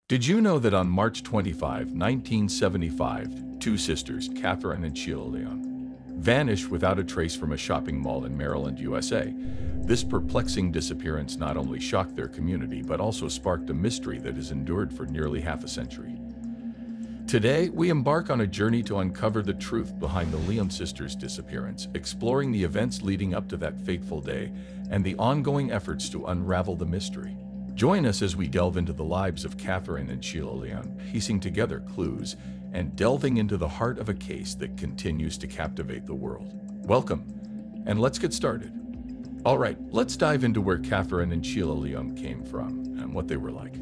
Did you know that on March 25, 1975, two sisters, Catherine and Sheila Lyon, vanished without a trace from a shopping mall in Maryland, USA? This perplexing disappearance not only shocked their community, but also sparked a mystery that has endured for nearly half a century. Today, we embark on a journey to uncover the truth behind the Lyon sisters' disappearance, exploring the events leading up to that fateful day and the ongoing efforts to unravel the mystery. Join us as we delve into the lives of Catherine and Sheila Lyon, piecing together clues and delving into the heart of a case that continues to captivate the world. Welcome, and let's get started. All right, let's dive into where Catherine and Sheila Lyon came from and what they were like.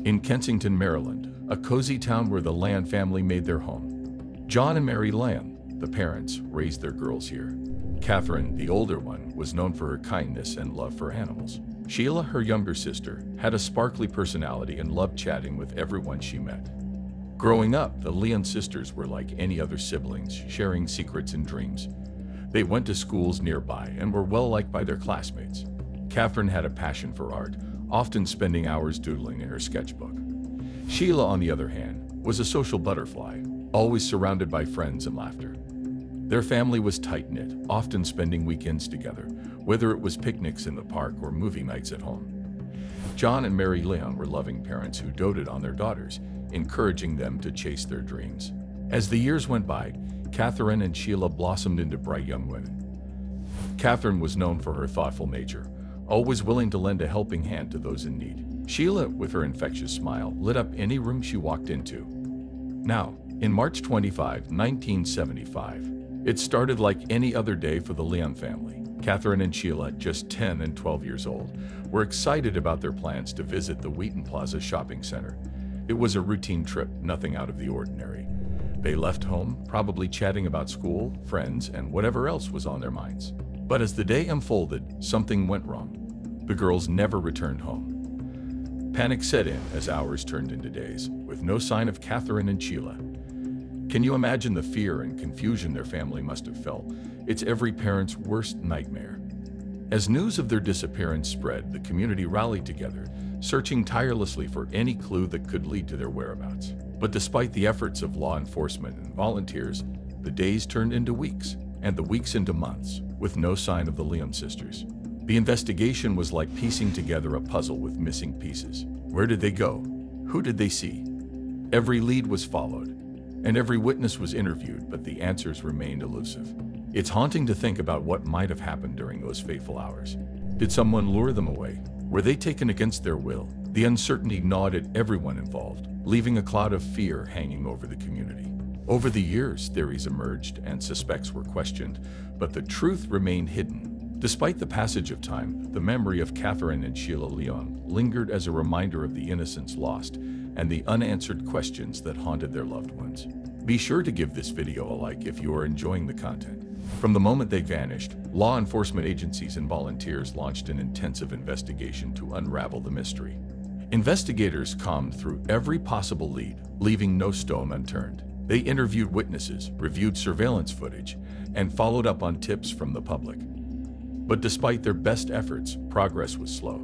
In Kensington, Maryland, a cozy town where the Lyon family made their home, John and Mary Lyon, the parents, raised their girls here. Catherine, the older one, was known for her kindness and love for animals. Sheila, her younger sister, had a sparkly personality and loved chatting with everyone she met. Growing up, the Lyon sisters were like any other siblings, sharing secrets and dreams. They went to schools nearby and were well liked by their classmates. Catherine had a passion for art, often spending hours doodling in her sketchbook. Sheila, on the other hand, was a social butterfly, always surrounded by friends and laughter. Their family was tight-knit, often spending weekends together, whether it was picnics in the park or movie nights at home. John and Mary Lyon were loving parents who doted on their daughters, encouraging them to chase their dreams. As the years went by, Catherine and Sheila blossomed into bright young women. Catherine was known for her thoughtful nature, always willing to lend a helping hand to those in need. Sheila, with her infectious smile, lit up any room she walked into. Now, in March 25, 1975, it started like any other day for the Lyon family. Catherine and Sheila, just 10 and 12 years old, were excited about their plans to visit the Wheaton Plaza shopping center. It was a routine trip, nothing out of the ordinary. They left home, probably chatting about school, friends, and whatever else was on their minds. But as the day unfolded, something went wrong. The girls never returned home. Panic set in as hours turned into days, with no sign of Catherine and Sheila. Can you imagine the fear and confusion their family must have felt? It's every parent's worst nightmare. As news of their disappearance spread, the community rallied together, searching tirelessly for any clue that could lead to their whereabouts. But despite the efforts of law enforcement and volunteers, the days turned into weeks, and the weeks into months, with no sign of the Lyon sisters. The investigation was like piecing together a puzzle with missing pieces. Where did they go? Who did they see? Every lead was followed, and every witness was interviewed, but the answers remained elusive. It's haunting to think about what might have happened during those fateful hours. Did someone lure them away? Were they taken against their will? The uncertainty gnawed at everyone involved, leaving a cloud of fear hanging over the community. Over the years, theories emerged and suspects were questioned, but the truth remained hidden. Despite the passage of time, the memory of Catherine and Sheila Lyon lingered as a reminder of the innocence lost and the unanswered questions that haunted their loved ones. Be sure to give this video a like if you are enjoying the content. From the moment they vanished, law enforcement agencies and volunteers launched an intensive investigation to unravel the mystery. Investigators combed through every possible lead, leaving no stone unturned. They interviewed witnesses, reviewed surveillance footage, and followed up on tips from the public. But despite their best efforts, progress was slow,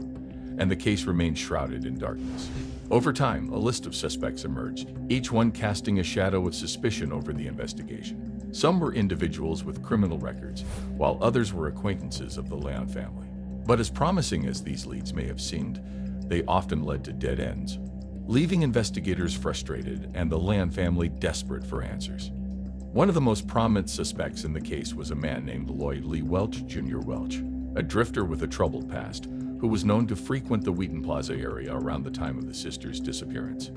and the case remained shrouded in darkness. Over time, a list of suspects emerged, each one casting a shadow of suspicion over the investigation. Some were individuals with criminal records, while others were acquaintances of the Lyon family. But as promising as these leads may have seemed, they often led to dead ends, leaving investigators frustrated and the Lyon family desperate for answers. One of the most prominent suspects in the case was a man named Lloyd Lee Welch Jr. Welch, a drifter with a troubled past, who was known to frequent the Wheaton Plaza area around the time of the sisters' disappearance.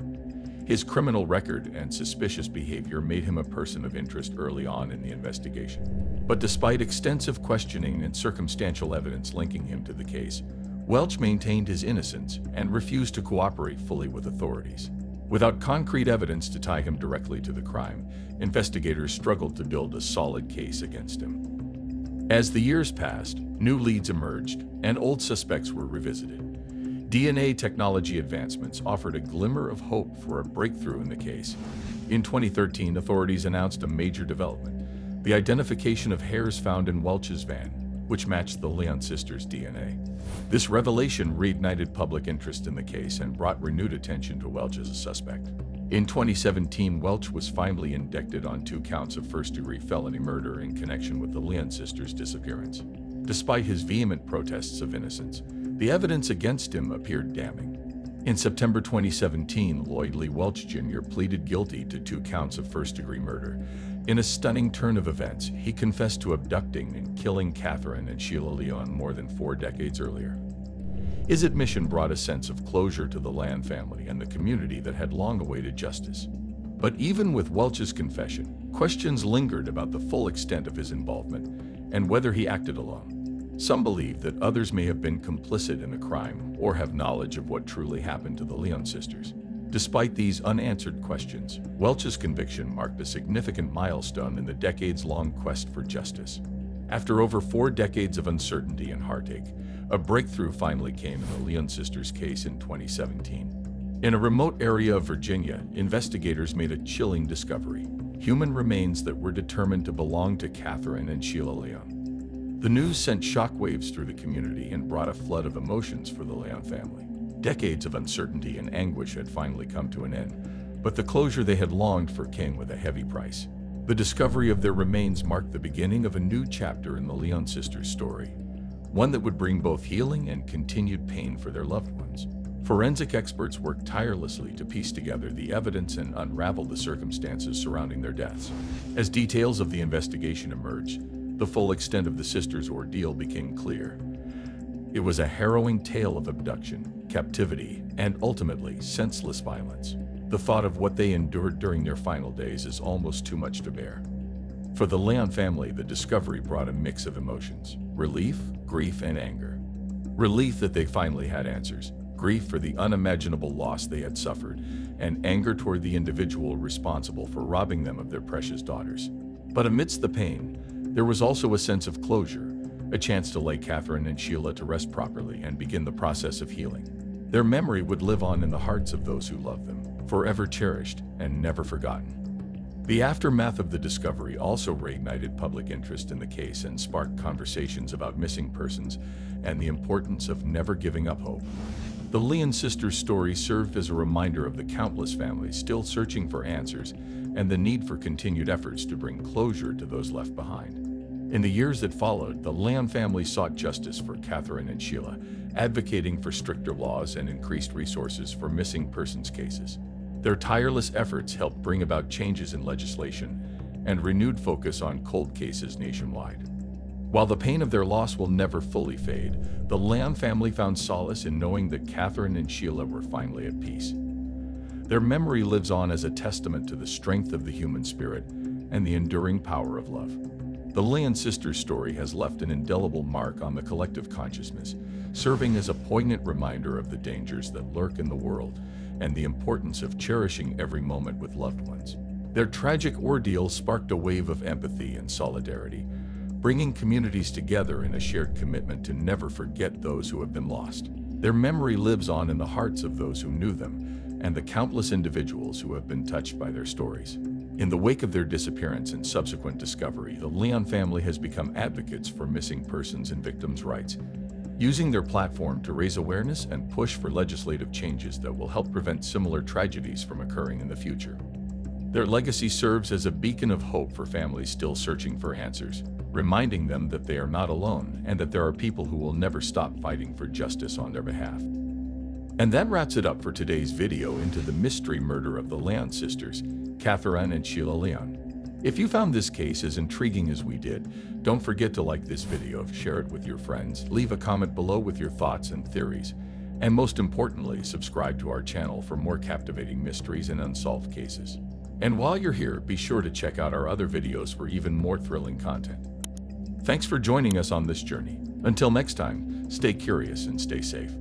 His criminal record and suspicious behavior made him a person of interest early on in the investigation. But despite extensive questioning and circumstantial evidence linking him to the case, Welch maintained his innocence and refused to cooperate fully with authorities. Without concrete evidence to tie him directly to the crime, investigators struggled to build a solid case against him. As the years passed, new leads emerged, and old suspects were revisited. DNA technology advancements offered a glimmer of hope for a breakthrough in the case. In 2013, authorities announced a major development: the identification of hairs found in Welch's van. which matched the Lyon sisters' DNA. This revelation reignited public interest in the case and brought renewed attention to Welch as a suspect. In 2017, Welch was finally indicted on 2 counts of first-degree felony murder in connection with the Lyon sisters' disappearance. Despite his vehement protests of innocence, the evidence against him appeared damning. In September 2017, Lloyd Lee Welch Jr. pleaded guilty to 2 counts of first-degree murder. In a stunning turn of events, he confessed to abducting and killing Catherine and Sheila Lyon more than 4 decades earlier. His admission brought a sense of closure to the Lyon family and the community that had long awaited justice. But even with Welch's confession, questions lingered about the full extent of his involvement and whether he acted alone. Some believe that others may have been complicit in the crime or have knowledge of what truly happened to the Lyon sisters. Despite these unanswered questions, Welch's conviction marked a significant milestone in the decades-long quest for justice. After over 4 decades of uncertainty and heartache, a breakthrough finally came in the Lyon sisters' case in 2017. In a remote area of Virginia, investigators made a chilling discovery: human remains that were determined to belong to Catherine and Sheila Lyon. The news sent shockwaves through the community and brought a flood of emotions for the Lyon family. Decades of uncertainty and anguish had finally come to an end, but the closure they had longed for came with a heavy price. The discovery of their remains marked the beginning of a new chapter in the Lyon sisters' story, one that would bring both healing and continued pain for their loved ones. Forensic experts worked tirelessly to piece together the evidence and unravel the circumstances surrounding their deaths. As details of the investigation emerged, the full extent of the sisters' ordeal became clear. It was a harrowing tale of abduction, captivity, and ultimately senseless violence. The thought of what they endured during their final days is almost too much to bear. For the Lyon family, the discovery brought a mix of emotions: relief, grief, and anger. Relief that they finally had answers, grief for the unimaginable loss they had suffered, and anger toward the individual responsible for robbing them of their precious daughters. But amidst the pain, there was also a sense of closure, a chance to lay Catherine and Sheila to rest properly and begin the process of healing. Their memory would live on in the hearts of those who loved them, forever cherished and never forgotten. The aftermath of the discovery also reignited public interest in the case and sparked conversations about missing persons and the importance of never giving up hope. The Lyon sisters' story served as a reminder of the countless families still searching for answers and the need for continued efforts to bring closure to those left behind. In the years that followed, the Lyon family sought justice for Catherine and Sheila, advocating for stricter laws and increased resources for missing persons cases. Their tireless efforts helped bring about changes in legislation and renewed focus on cold cases nationwide. While the pain of their loss will never fully fade, the Lyon family found solace in knowing that Catherine and Sheila were finally at peace. Their memory lives on as a testament to the strength of the human spirit and the enduring power of love. The Lyon sisters' story has left an indelible mark on the collective consciousness, serving as a poignant reminder of the dangers that lurk in the world and the importance of cherishing every moment with loved ones. Their tragic ordeal sparked a wave of empathy and solidarity, bringing communities together in a shared commitment to never forget those who have been lost. Their memory lives on in the hearts of those who knew them and the countless individuals who have been touched by their stories. In the wake of their disappearance and subsequent discovery, the Lyon family has become advocates for missing persons and victims' rights, using their platform to raise awareness and push for legislative changes that will help prevent similar tragedies from occurring in the future. Their legacy serves as a beacon of hope for families still searching for answers, reminding them that they are not alone and that there are people who will never stop fighting for justice on their behalf. And that wraps it up for today's video into the mystery murder of the Lyon sisters, Catherine and Sheila Lyon. If you found this case as intriguing as we did, don't forget to like this video, share it with your friends, leave a comment below with your thoughts and theories, and most importantly, subscribe to our channel for more captivating mysteries and unsolved cases. And while you're here, be sure to check out our other videos for even more thrilling content. Thanks for joining us on this journey. Until next time, stay curious and stay safe.